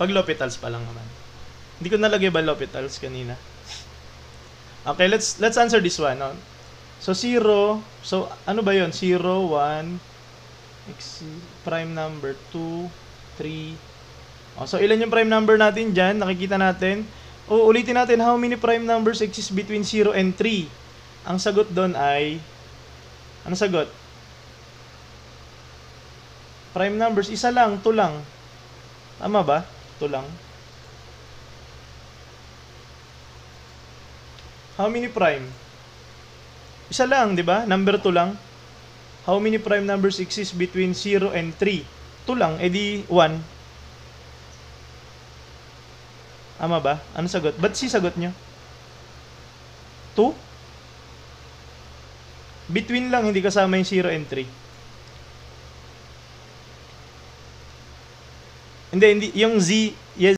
Pag L'Hopital's pa lang naman. Hindi ko nalagay ba L'Hopital's kanina? Okay, let's answer this one. No? So 0, so ano ba 'yon? 0, 1, prime number 2, 3. So ilan yung prime number natin diyan? Nakikita natin. Ulitin natin, how many prime numbers exist between 0 and 3? Ang sagot doon ay ano sagot? Prime numbers, isa lang, 2 lang. Tama ba? 2 lang. How many prime? Isa lang, di ba? Number 2 lang. How many prime numbers exist between 0 and 3? 2 lang, edi 1. Tama ba? Ano sagot? Ba't si sagot nyo? 2? Between lang, hindi kasama yung 0 and 3. Hindi, yung Z, yes,